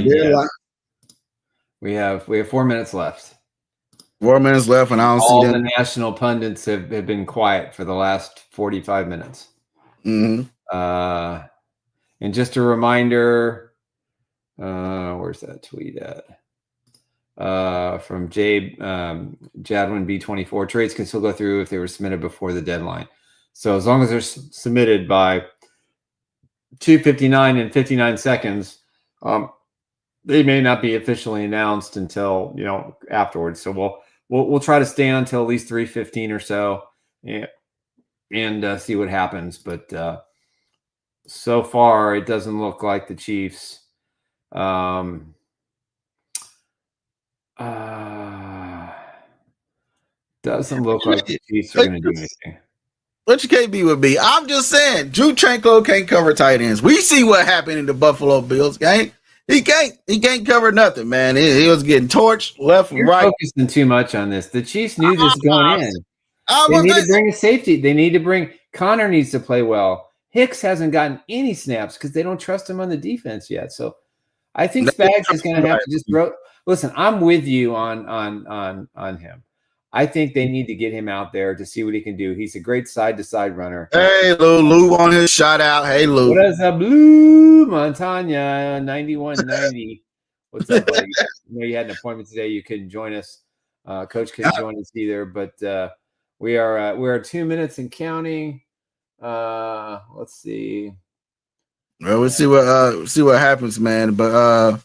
Yeah. We have 4 minutes left. 4 minutes left, and I don't see them. All the national pundits have been quiet for the last 45 minutes. Mm-hmm. And just a reminder, where's that tweet at? From Jadwin B24, trades can still go through if they were submitted before the deadline. So as long as they're submitted by 2:59 and 59 seconds, they may not be officially announced until afterwards. So we'll try to stay on until at least 3:15 or so, and see what happens. But so far, it doesn't look like the Chiefs. Doesn't look like the Chiefs are going to do anything. What your KB would be? I'm just saying, Drew Tranquillo can't cover tight ends. We see what happened in the Buffalo Bills game. He can't cover nothing, man. He was getting torched left and right. Focusing too much on this. The Chiefs knew this going in. They need to bring a safety. They need to bring Connor needs to play well. Hicks hasn't gotten any snaps because they don't trust him on the defense yet. So I think Spags is going to have to just throw. Listen, I'm with you on him. I think they need to get him out there to see what he can do. He's a great side-to-side runner. Hey, Lou on his shot out. Hey, Lou. What is up, Lou Montagna, 9190? What's up, buddy? I know you had an appointment today. You couldn't join us. Coach couldn't join us either. But we're 2 minutes and counting. Let's see. Well, we'll see what happens, man. But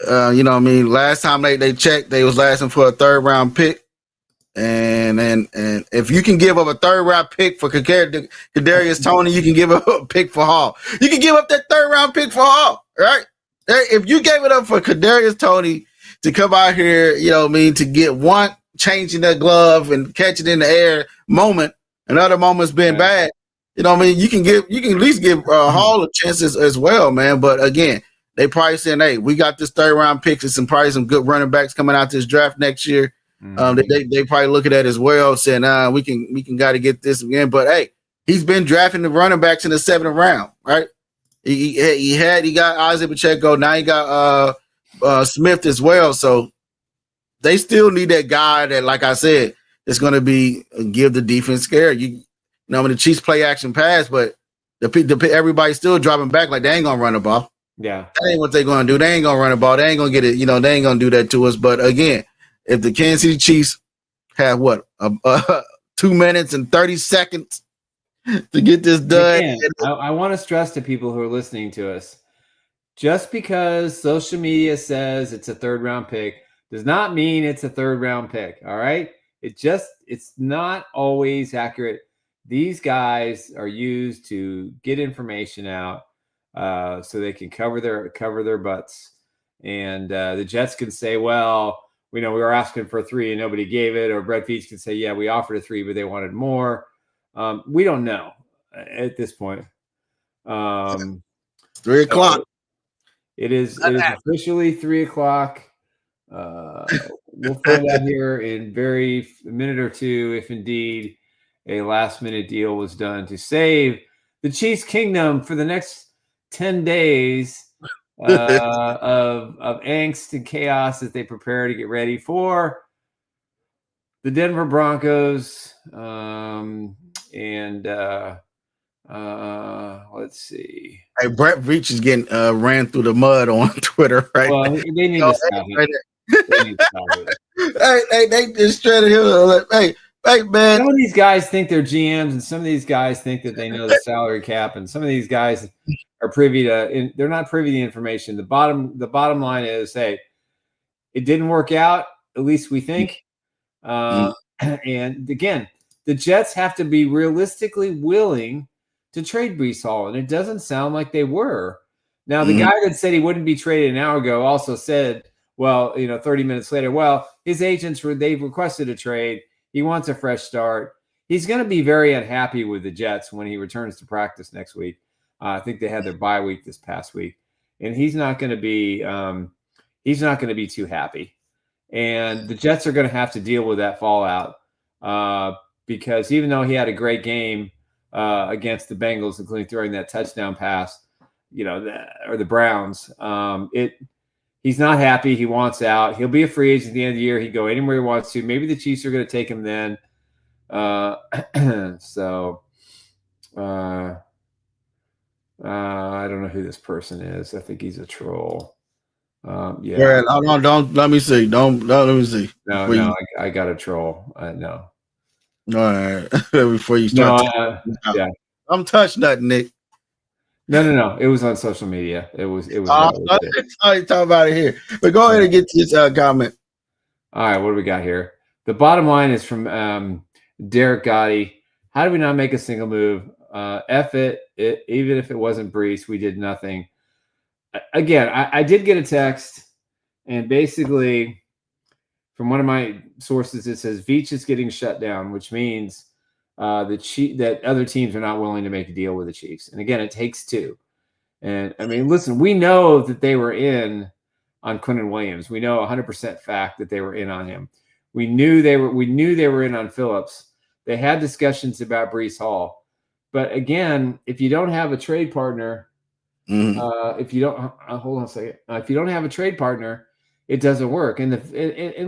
you know what I mean? Last time they checked, they was asking for a 3rd round pick. And if you can give up a 3rd round pick for Kadarius Toney, you can give up a pick for Hall. You can give up that 3rd round pick for Hall, right? If you gave it up for Kadarius Toney to come out here, you know what I mean, to get one changing that glove and catch it in the air moment, and other moments being bad, you know what I mean, you can at least give Hall a chance as well, man. But again, they probably saying, hey, we got this 3rd round picks and probably some good running backs coming out this draft next year. They probably look at that as well, saying, we can got to get this again. But hey, he's been drafting the running backs in the 7th round, right? He got Isaac Pacheco, now he got Smith as well. So they still need that guy that, like I said, is going to be give the defense scare. You know, when the Chiefs play action pass, but everybody's still dropping back like they ain't gonna run the ball. Yeah, that ain't what they're gonna do. They ain't gonna run the ball. They ain't gonna get it. You know, they ain't gonna do that to us. But again, if the Kansas City Chiefs have 2 minutes and 30 seconds to get this done, again, I want to stress to people who are listening to us: just because social media says it's a 3rd round pick does not mean it's a 3rd round pick. All right, it's not always accurate. These guys are used to get information out so they can cover their butts. And the Jets can say, well, we were asking for 3 and nobody gave it. Or Brett Veach can say, yeah, we offered a 3, but they wanted more. We don't know at this point. 3 o'clock. So it is officially 3 o'clock. We'll find out here in a minute or two if indeed a last-minute deal was done to save the Chiefs' kingdom for the next 10 days of angst and chaos as they prepare to get ready for the Denver Broncos. Let's see. Hey, Brett Veach is getting ran through the mud on Twitter right now. They need to stop it. They need to stop it. They just straight here. Hey, man. Some of these guys think they're GMs, and some of these guys think that they know the salary cap, and some of these guys are privy to. They're not privy to the information. The bottom line is, hey, it didn't work out. At least we think. And again, the Jets have to be realistically willing to trade Breece Hall, and it doesn't sound like they were. Now, the guy that said he wouldn't be traded an hour ago also said, well, 30 minutes later, well, his agents they've requested a trade. He wants a fresh start. He's going to be very unhappy with the Jets when he returns to practice next week. I think they had their bye week this past week, and he's not going to be too happy. And the Jets are going to have to deal with that fallout because even though he had a great game against the Bengals, including throwing that touchdown pass, or the Browns, he's not happy. He wants out. He'll be a free agent at the end of the year. He'd go anywhere he wants to. Maybe the Chiefs are going to take him then. I don't know who this person is. I think he's a troll. Yeah. Don't let me see. Don't let me see. No, I got a troll. No. All right. Before you start. Yeah. I'm touch nothing, Nick. No. It was on social media. It was. Talk about it here. But go ahead and get to this comment. All right, what do we got here? The bottom line is from Derek Gotti. How do we not make a single move? F it. Even if it wasn't Breece, we did nothing. Again, I did get a text, and basically, from one of my sources, it says Veach is getting shut down, which means that other teams are not willing to make a deal with the Chiefs. And again, it takes two. And I mean, listen, we know that they were in on Quinnen Williams. We know 100% fact that they were in on him. We knew they were in on Phillips. They had discussions about Breece Hall. But again, if you don't have a trade partner, if you don't hold on a second, if you don't have a trade partner, it doesn't work. And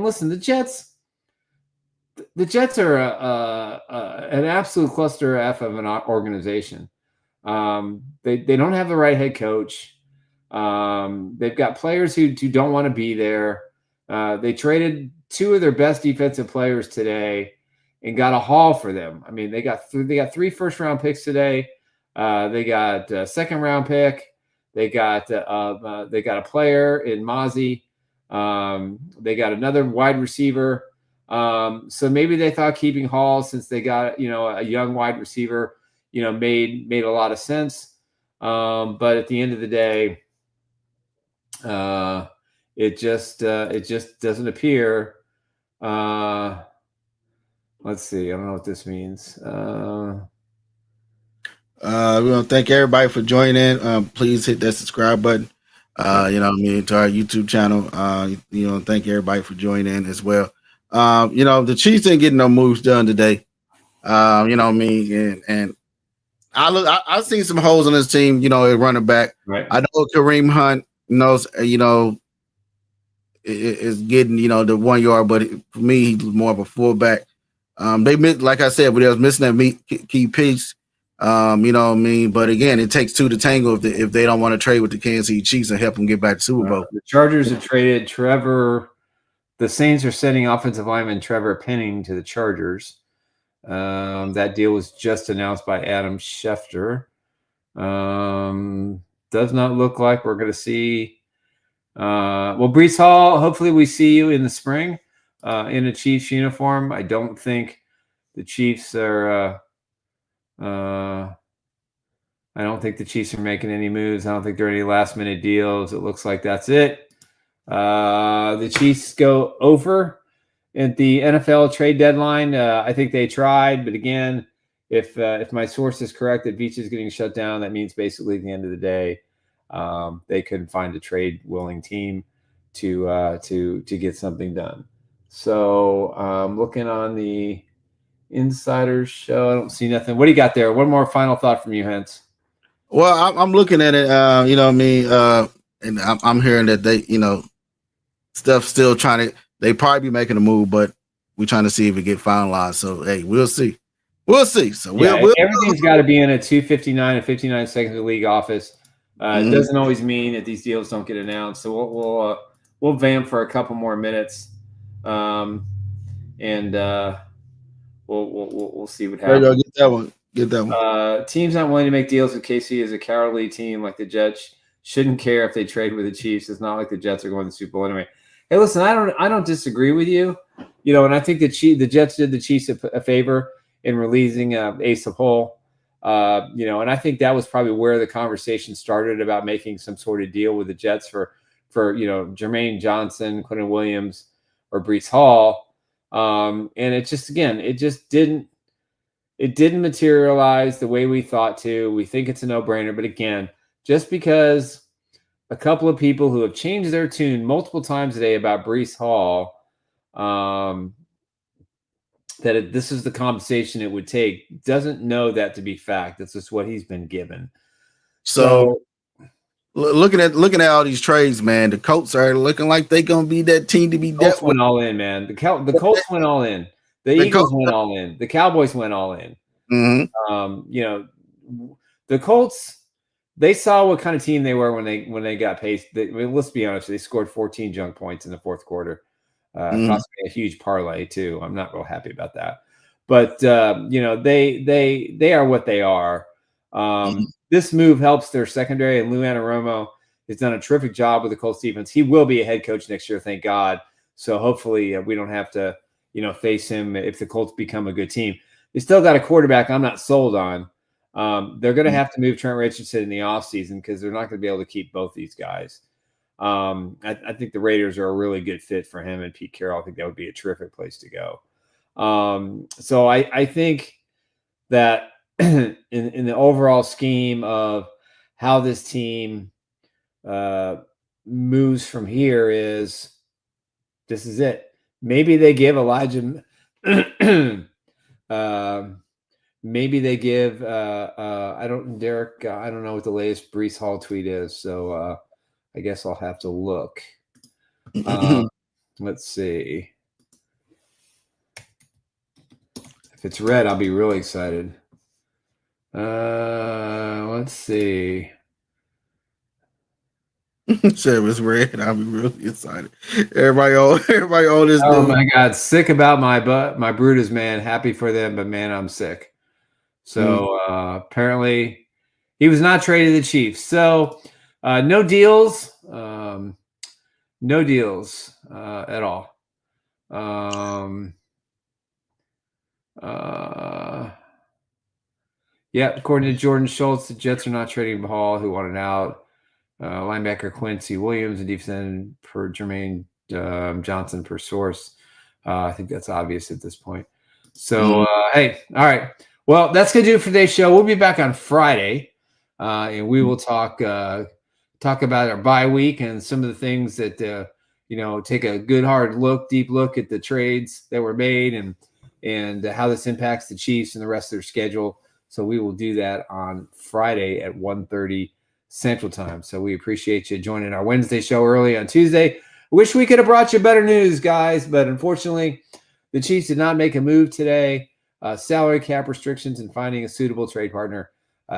listen, the Jets are an absolute cluster F of an organization. They don't have the right head coach. They've got players who don't want to be there. They traded two of their best defensive players today and got a haul for them. I mean, they got 3 first-round picks today. They got a second-round pick. They got a player in Mozzie. They got another wide receiver. So maybe they thought keeping Hall, since they got a young wide receiver, made a lot of sense. But at the end of the day, it just doesn't appear. Let's see. I don't know what this means. We want to thank everybody for joining in. Please hit that subscribe button. To our YouTube channel. Thank everybody for joining in as well. The Chiefs didn't get no moves done today. And I've seen some holes on this team, running back. Right. I know Kareem Hunt knows, is getting, the 1 yard, but for me, he's more of a fullback. They missed, like I said, but they was missing that key piece. But again, it takes two to tango if they don't want to trade with the Kansas City Chiefs and help them get back to Super Bowl. The Chargers have traded Trevor. The Saints are sending offensive lineman Trevor Penning to the Chargers. That deal was just announced by Adam Schefter. Does not look like we're going to see. Breece Hall, hopefully we see you in the spring in a Chiefs uniform. I don't think the Chiefs are I don't think the Chiefs are making any moves. I don't think there are any last-minute deals. It looks like that's it. The Chiefs go over at the NFL trade deadline. I think they tried, but again, if my source is correct that Veach is getting shut down, that means basically at the end of the day, they couldn't find a trade-willing team to get something done. So looking on the Insiders show, I don't see nothing. What do you got there? One more final thought from you, Hense. Well, I'm looking at it, and I'm hearing that they, stuff still trying to. They probably be making a move, but we're trying to see if it get finalized. So hey, we'll see. So everything's got to be in a 259 and 59 seconds of league office. It doesn't always mean that these deals don't get announced. So we'll vamp for a couple more minutes, and we'll see what happens. There you go. Get that one. Teams not willing to make deals with KC is a cowardly team. Like the Jets shouldn't care if they trade with the Chiefs. It's not like the Jets are going to the Super Bowl anyway. Hey, listen, I don't disagree with you. And I think the Jets did the Chiefs a favor in releasing Asa Hall. And I think that was probably where the conversation started about making some sort of deal with the Jets for Jermaine Johnson, Quinnen Williams, or Breece Hall. And it just didn't materialize the way we thought to. We think it's a no-brainer, but again, just because a couple of people who have changed their tune multiple times today about Breece Hall, this is the compensation it would take, doesn't know that to be fact. That's just what he's been given. So looking at all these trades, man, the Colts are looking like they're gonna be that team to be Colts went all in, man. The Colts went all in. The Eagles went all in. The Cowboys went all in. Mm-hmm. The Colts, they saw what kind of team they were when they got paced. Let's be honest, they scored 14 junk points in the fourth quarter. Cost me a huge parlay too. I'm not real happy about that. But they are what they are. this move helps their secondary, and Lou Anarumo has done a terrific job with the Colts defense. He will be a head coach next year, thank God. So hopefully we don't have to, face him if the Colts become a good team. They still got a quarterback I'm not sold on. They're going to have to move Trent Richardson in the offseason because they're not going to be able to keep both these guys. I think the Raiders are a really good fit for him and Pete Carroll. I think that would be a terrific place to go. So I think that in the overall scheme of how this team moves from here this is it. Maybe they give Elijah maybe they give Derek, I don't know what the latest Breece Hall tweet is, so I guess I'll have to look. Let's see. If it's red, I'll be really excited. Let's see. Said it was red. I'll be really excited. Everybody on this. Oh my God, sick about my Brutus, man. Happy for them, but man, I'm sick. So apparently, he was not traded to the Chiefs. So no deals, at all. Yeah, according to Jordan Schultz, the Jets are not trading Hall, who wanted out. Linebacker Quincy Williams and defensive end per Jermaine Johnson per source. I think that's obvious at this point. So, hey, all right. Well, that's going to do it for today's show. We'll be back on Friday, and we will talk about our bye week and some of the things that, take a good, deep look at the trades that were made and how this impacts the Chiefs and the rest of their schedule. So we will do that on Friday at 1:30 Central Time. So we appreciate you joining our Wednesday show early on Tuesday. Wish we could have brought you better news, guys, but unfortunately, the Chiefs did not make a move today. Salary cap restrictions and finding a suitable trade partner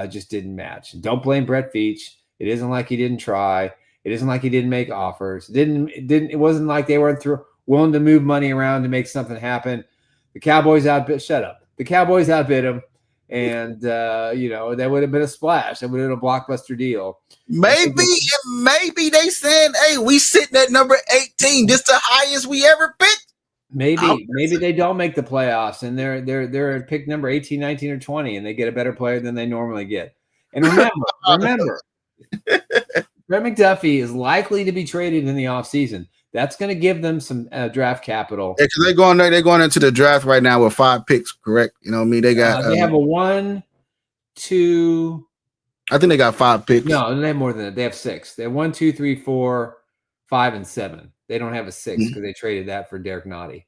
just didn't match. And don't blame Brett Veach. It isn't like he didn't try. It isn't like he didn't make offers. It wasn't like they weren't willing to move money around to make something happen. The Cowboys The Cowboys outbid him. And, that would have been a splash. That would have been a blockbuster deal. Maybe they saying, hey, we sitting at number 18. This the highest we ever picked. Maybe they don't make the playoffs and they're at pick number 18, 19, or 20, and they get a better player than they normally get. And remember, Brett McDuffie is likely to be traded in the offseason. That's going to give them some draft capital. Yeah, because they're going into the draft right now with 5 picks, correct? You know what I mean? They got they have a 1, 2. I think they got 5 picks. No, they have more than that. They have 6. They have 1, 2, 3, 4, 5, and 7. They don't have a 6 because they traded that for Derek Nottie.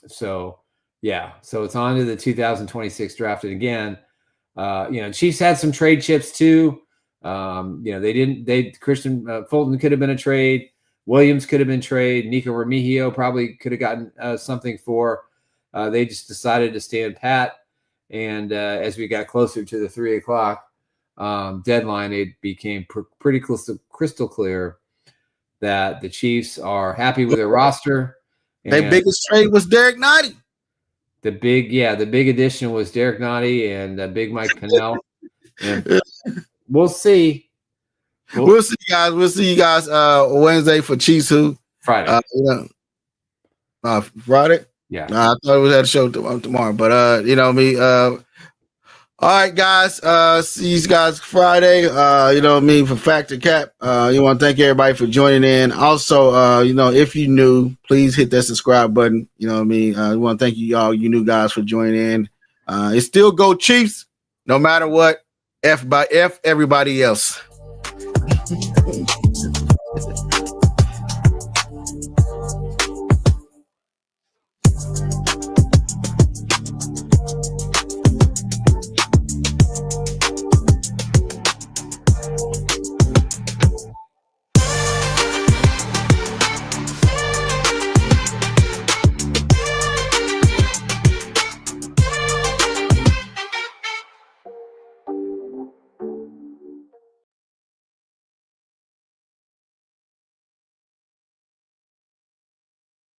So it's on to the 2026 draft. And again, Chiefs had some trade chips too. Christian Fulton could have been a trade. Williams could have been traded. Nico Remigio probably could have gotten something for. They just decided to stand pat. And as we got closer to the 3 o'clock deadline, it became pretty crystal clear that the Chiefs are happy with their roster. Their biggest trade was Derek Nottie. The big addition was Derek Nottie and Big Mike Pennell. And we'll see. We'll see, guys. We'll see you guys Wednesday for Chiefs Who. Friday. Friday? Yeah. I thought we had a show tomorrow, but all right, guys. See you guys Friday. For Factor Cap. You want to thank everybody for joining in. Also, if you're new, please hit that subscribe button. We want to thank you all, you new guys, for joining in. It's still go Chiefs, no matter what. F by F everybody else.